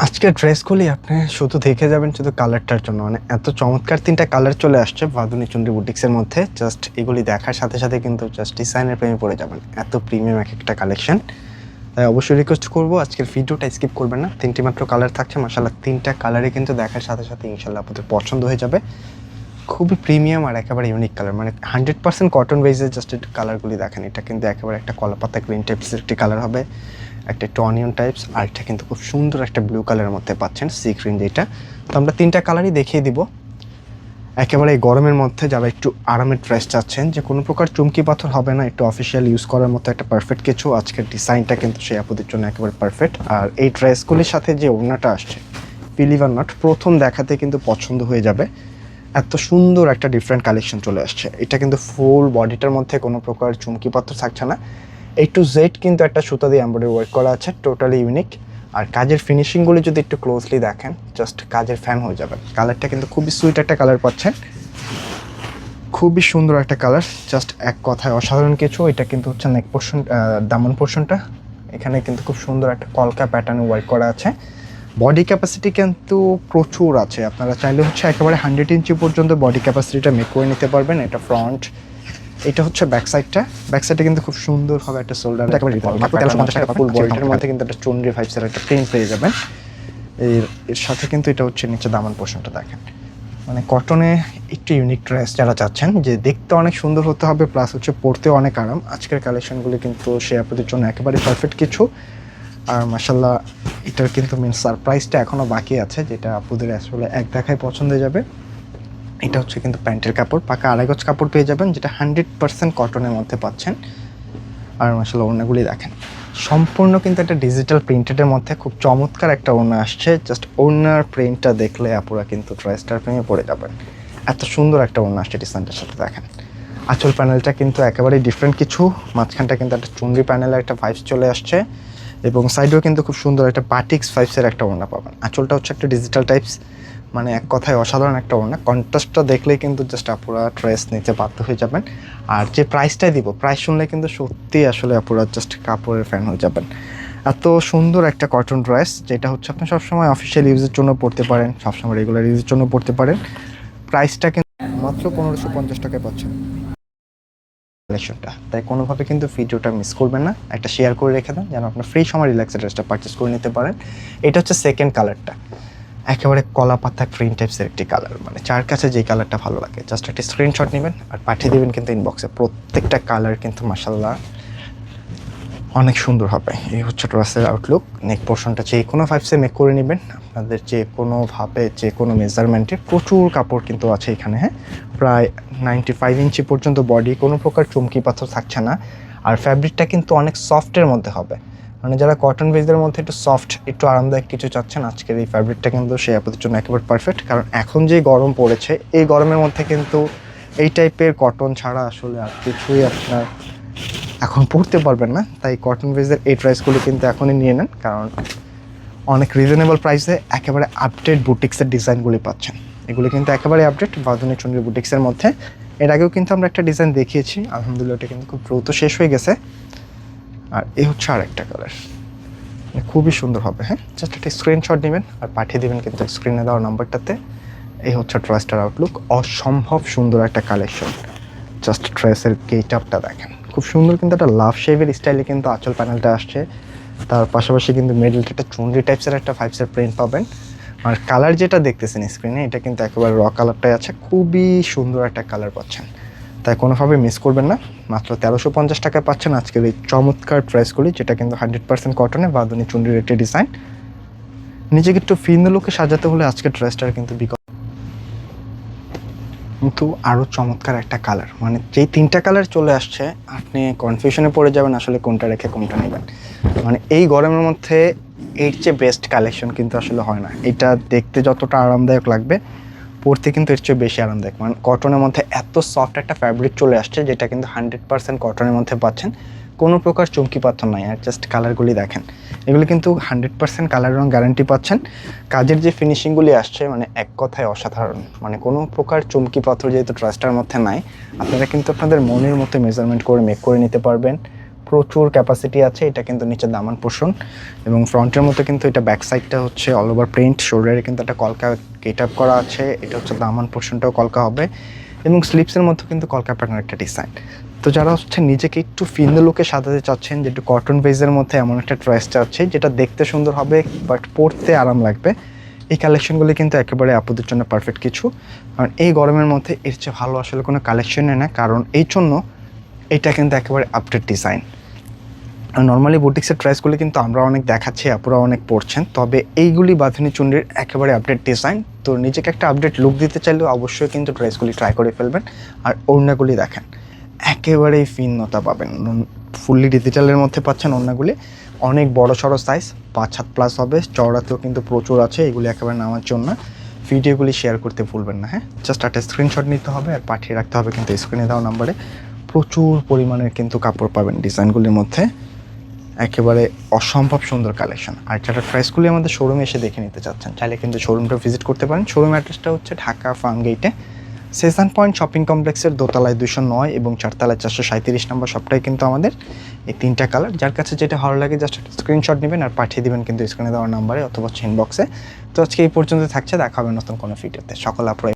আজকের ড্রেসগুলি আপনি শুধু দেখে যাবেন শুধু কালারটার জন্য, মানে এত চমৎকার 3টা কালার চলে আসছে বাঁধুনি চুনরি বুটিক্সের মধ্যে। জাস্ট এগুলি দেখার সাথে সাথে কিন্তু জাস্ট ডিজাইনের প্রেমে পড়ে যাবেন, এত প্রিমিয়াম এক একটা কালেকশন। তাই অবশ্যই রিকোয়েস্ট করবো আজকের ভিডিওটা স্কিপ করবেন না। 3টি মাত্র কালার থাকছে, মাশাআল্লাহ 3টা কালারই কিন্তু দেখার সাথে সাথে ইনশাআল্লাহ আপনাদের পছন্দ হয়ে যাবে। খুবই প্রিমিয়াম আর একেবারে ইউনিক কালার, মানে 100% কটন বেসের জাস্ট একটু কালারগুলি দেখেন। এটা কিন্তু একেবারে একটা কলাপাতা গ্রিন টাইপসের একটি কালার হবে, একটা একটু অনিয়ন টাইপস, আর এটা কিন্তু খুব সুন্দর একটা ব্লু কালারের মধ্যে পাচ্ছেন, সি গ্রিন যেটা। তো আমরা 3টা কালারই দেখিয়ে দিব। একেবারে এই গরমের মধ্যে যারা একটু আরামের ড্রেস চাচ্ছেন, যে কোনো প্রকার চুমকি পাথর হবে না, একটু অফিসিয়াল ইউজ করার মতো একটা পারফেক্ট কিছু, আজকের ডিজাইনটা কিন্তু সেই আপুদের জন্য একেবারে পারফেক্ট। আর এই ড্রেসগুলির সাথে যে ওড়নাটা আসছে, বিলিভ অর নট, প্রথম দেখাতে কিন্তু পছন্দ হয়ে যাবে। এত সুন্দর একটা ডিফারেন্ট কালেকশন চলে আসছে। এটা কিন্তু ফুল বডিটার মধ্যে কোনো প্রকার চুমকি পাথর থাকছে না, A to Z কিন্তু একটা সুতা দিয়ে এমব্রয়ডারি ওয়ার্ক করা আছে, টোটালি ইউনিক। আর কাজের ফিনিশিংগুলি যদি একটু ক্লোজলি দেখেন, জাস্ট কাজের ফ্যান হয়ে যাবেন। কালারটা কিন্তু খুবই সুইট একটা কালার পাচ্ছেন, খুবই সুন্দর একটা কালার, জাস্ট এক কথায় অসাধারণ কিছু। এটা কিন্তু হচ্ছে নেক পোর্শন, দামন পোর্শনটা এখানে কিন্তু খুব সুন্দর একটা কলকা প্যাটার্নে ওয়ার্ক করা আছে। বডি ক্যাপাসিটি কিন্তু প্রচুর আছে, আপনারা চাইলে হচ্ছে একেবারে 100 ইঞ্চি পর্যন্ত বডি ক্যাপাসিটিটা মেক করে নিতে পারবেন। এটা ফ্রন্ট, এটা হচ্ছে ব্যাক সাইডটা। ব্যাক সাইডে কিন্তু খুব সুন্দর হবে একটা শোল্ডার, একেবারে মাত্র 1350 টাকা। ফুল বডিটার মধ্যে কিন্তু একটা চুনরি ভাইবসের একটা প্রিন্ট পেয়ে যাবেন। এর সাথে কিন্তু এটা হচ্ছে নিচে দামান পোর্শনটা দেখেন, মানে কটনে একটু ইউনিক ড্রেস যারা চাচ্ছেন যে দেখতে অনেক সুন্দর হতে হবে প্লাস হচ্ছে পরতেও অনেক আরাম, আজকের কালেকশনগুলি কিন্তু সে আপনাদের জন্য একেবারে পারফেক্ট কিছু। আর মাশাল্লাহ এটার কিন্তু মেন সারপ্রাইজটা এখনও বাকি আছে, যেটা আপুদের আসলে এক দেখায় পছন্দ হয়ে যাবে। এটা হচ্ছে কিন্তু প্যান্টের কাপড়, পাকা আড়াই গজ কাপড় পেয়ে যাবেন, যেটা 100% কটনের মধ্যে পাচ্ছেন। আর মাশাল্লাহ ওড়নাগুলি দেখেন, সম্পূর্ণ কিন্তু একটা ডিজিটাল প্রিন্টেডের মধ্যে খুব চমৎকার একটা ওড়না আসছে। জাস্ট ওড়নার প্রিন্টটা দেখলে আপুরা কিন্তু ড্রেসটার প্রেমে পড়ে যাবেন, এত সুন্দর একটা ওড়না আসছে ডিজাইনটার সাথে। দেখেন আঁচল প্যানেলটা কিন্তু একেবারেই ডিফারেন্ট কিছু, মাঝখানটা কিন্তু একটা চুনরি প্যানেলের একটা ভাইবস চলে আসছে, এবং সাইডেও কিন্তু খুব সুন্দর একটা বাটিক্স ভাইবসের একটা ওড়না পাবেন। আঁচলটা হচ্ছে একটা ডিজিটাল টাইপস, মানে এক কথায় অসাধারণ একটা ওড়না। কন্ট্রাস্টটা দেখলেই কিন্তু জাস্ট আপুরা ড্রেস নিতে বাধ্য হয়ে যাবেন। আর যে প্রাইসটাই দিব, প্রাইস শুনলে কিন্তু সত্যি আসলে আপুরা জাস্ট কাপড়ের ফ্যান হয়ে যাবেন। এত সুন্দর একটা কটন ড্রেস, যেটা হচ্ছে আপনি সবসময় অফিসিয়াল ইউজের জন্য পড়তে পারেন, সবসময় রেগুলার ইউজের জন্য পড়তে পারেন। প্রাইসটা কিন্তু মাত্র 1550 টাকায় পাচ্ছেন কালেকশনটা। তাই কোনোভাবে কিন্তু ভিডিওটা মিস করবেন না, একটা শেয়ার করে রেখে দেন যেন আপনার ফ্রি সময় রিল্যাক্সের ড্রেসটা পারচেস করে নিতে পারেন। এটা হচ্ছে সেকেন্ড কালারটা, একেবারে কলা পাতা গ্রিন টাইপসের একটি কালার, মানে যার কাছে যেই কালারটা ভালো লাগে জাস্ট একটা স্ক্রিনশট নেবেন আর পাঠিয়ে দেবেন কিন্তু ইনবক্সে। প্রত্যেকটা কালার কিন্তু মাশাআল্লাহ অনেক সুন্দর হবে। এই হচ্ছে ড্রেসের আউটলুক। নেক পোর্শনটা যে কোনো ভাইবসে মেক করে নেবেন, আপনাদের যে কোনোভাবে যে কোনো মেজারমেন্টে প্রচুর কাপড় কিন্তু আছে এখানে। হ্যাঁ, প্রায় 95 ইঞ্চি পর্যন্ত বডি, কোনো প্রকার চুমকি পাথর থাকছে না। আর ফ্যাব্রিকটা কিন্তু অনেক সফটের মধ্যে হবে, মানে যারা কটন বেসের মধ্যে একটু সফট একটু আরামদায়ক কিছু চাচ্ছেন, আজকের এই ফ্যাব্রিকটা কিন্তু সেই আপনাদের জন্য একেবারে পারফেক্ট। কারণ এখন যে গরম পড়েছে, এই গরমের মধ্যে কিন্তু এই টাইপের কটন ছাড়া আসলে আর কিছুই আপনার এখন পড়তে পারবেন না। তাই কটন বেসের এই ড্রেসগুলো কিন্তু এখনই নিয়ে নেন, কারণ অনেক রিজনেবল প্রাইসে একেবারে আপডেট বুটিক্সের ডিজাইনগুলি পাচ্ছেন। এগুলো কিন্তু একেবারে আপডেট বাঁধুনি চুনরি বুটিক্সের মধ্যে। এর আগেও কিন্তু আমরা একটা ডিজাইন দেখিয়েছি, আলহামদুলিল্লাহ এটা কিন্তু খুব দ্রুত শেষ হয়ে গেছে। আর এই হচ্ছে আর একটা কালার, খুবই সুন্দর হবে। হ্যাঁ, জাস্ট একটা স্ক্রিনশট নেবেন আর পাঠিয়ে দেবেন কিন্তু স্ক্রিনে দেওয়া নাম্বারটাতে। এই হচ্ছে ড্রেসটার আউটলুক, অসম্ভব সুন্দর একটা কালেকশন। জাস্ট ড্রেসের গেট আপটা দেখেন, খুব সুন্দর কিন্তু একটা লাভ শেপের স্টাইলে কিন্তু আঁচল প্যানেলটা আসছে। তার পাশাপাশি কিন্তু মিডলটা একটা চুনরি টাইপসের একটা ভাইবসের প্রিন্ট পাবেন। আর কালার যেটা দেখতেছেন স্ক্রিনে, এটা কিন্তু একেবারে র কালারটাই আছে, খুবই সুন্দর একটা কালার পাচ্ছেন। তাই কোনোভাবে মিস করবেন না। মাত্র 1350 টাকায় পাচ্ছেন আজকের এই চমৎকার ড্রেসগুলি, যেটা কিন্তু 100% কটনে বাঁধুনি চুনরির একটি ডিজাইন। নিজেকে একটু ফিন্দ লুকে সাজাতে হলে আজকের ড্রেসটার কিন্তু কিন্তু আরও চমৎকার একটা কালার, মানে যেই 3টা কালার চলে আসছে আপনি কনফিউশনে পড়ে যাবেন আসলে কোনটা রেখে কোনটা নেবেন। মানে এই গরমের মধ্যে এর চেয়ে বেস্ট কালেকশন কিন্তু আসলে হয় না। এটা দেখতে যতটা আরামদায়ক লাগবে, পরতে কিন্তু এর চেয়ে বেশি আরামদায়ক। মানে কটনের মধ্যে এত সফট একটা ফ্যাব্রিক চলে আসছে, যেটা কিন্তু 100% কটনের মধ্যে পাচ্ছেন, কোনো প্রকার চুমকি পাথর নাই। আর জাস্ট কালারগুলি দেখেন, এগুলি কিন্তু 100% কালার রং গ্যারান্টি পাচ্ছেন। কাজের যে ফিনিশিংগুলি আসছে, মানে এক কথায় অসাধারণ, মানে কোনো প্রকার চুমকি পাথর যেহেতু ড্রেসটার মধ্যে নাই, আপনারা কিন্তু আপনাদের মনের মতো মেজারমেন্ট করে মেক করে নিতে পারবেন। প্রচুর ক্যাপাসিটি আছে। এটা কিন্তু নিচে দামান পোর্শন এবং ফ্রন্টের মতো কিন্তু এটা ব্যাক সাইডটা হচ্ছে অল ওভার প্রিন্ট, শোল্ডারে কিন্তু একটা কলকা গেট আপ করা আছে। এটা হচ্ছে দামান পোর্শনটাও কলকা হবে এবং স্লিপসের মধ্যে কিন্তু কলকা প্যাটার্নের একটা ডিজাইন। তো যারা হচ্ছে নিজেকে একটু ফিন্দে লুকে সাজাতে চাচ্ছেন, যে একটু কটন বেজের মধ্যে এমন একটা ড্রেস চাচ্ছে যেটা দেখতে সুন্দর হবে বাট পরতে আরাম লাগবে, এই কালেকশনগুলি কিন্তু একেবারে আপুদের জন্য পারফেক্ট কিছু। কারণ এই গরমের মধ্যে এর চেয়ে ভালো আসলে কোনো কালেকশনই না, কারণ এই জন্য এটা কিন্তু একেবারে আপডেট ডিজাইন। নর্মালি বুটিক্সের ড্রেসগুলি কিন্তু আমরা অনেক দেখাচ্ছি, আপুরা অনেক পরছেন, তবে এইগুলি বাঁধনি চুন্ডির একেবারে আপডেট ডিজাইন। তো নিজেকে একটা আপডেট লুক দিতে চাইলেও অবশ্যই কিন্তু ড্রেসগুলি ট্রাই করে ফেলবেন। আর ওড়নাগুলি দেখেন, একেবারেই ভিন্নতা পাবেন। ফুললি ডিজিটালের মধ্যে পাচ্ছেন ওড়নাগুলি, অনেক বড় সড়ো সাইজ, 5 হাত প্লাস হবে, চওড়াতেও কিন্তু প্রচুর আছে। এগুলি একেবারে নেওয়ার জন্য ভিডিওগুলি শেয়ার করতে ভুলবেন না, হ্যাঁ। জাস্ট একটা স্ক্রিনশট নিতে হবে আর পাঠিয়ে রাখতে হবে কিন্তু স্ক্রিনে দেওয়া নাম্বারে। প্রচুর পরিমাণের কিন্তু কাপড় পাবেন ডিজাইনগুলির মধ্যে, একেবারে অসম্ভব সুন্দর কালেকশন। আর যারা প্রাইসগুলি আমাদের শোরুমে এসে দেখে নিতে চাচ্ছেন, চাইলে কিন্তু শোরুমটা ভিজিট করতে পারেন। শোরুম অ্যাড্রেসটা হচ্ছে ঢাকা ফার্মগেটে সেশন পয়েন্ট শপিং কমপ্লেক্সের দোতলায় 209 এবং চারতলায় 437 নম্বর সবটাই কিন্তু আমাদের। এই 3টা কালার, যার কাছে যেটা ভালো লাগে জাস্ট একটা স্ক্রিনশট নেবেন আর পাঠিয়ে দিবেন কিন্তু স্ক্রিনে দেওয়ার নাম্বারে অথবা ইনবক্সে। তো আজকে এই পর্যন্ত থাকছে, দেখা হবে নতুন কোনো ভিডিওতে। সকল আপুরা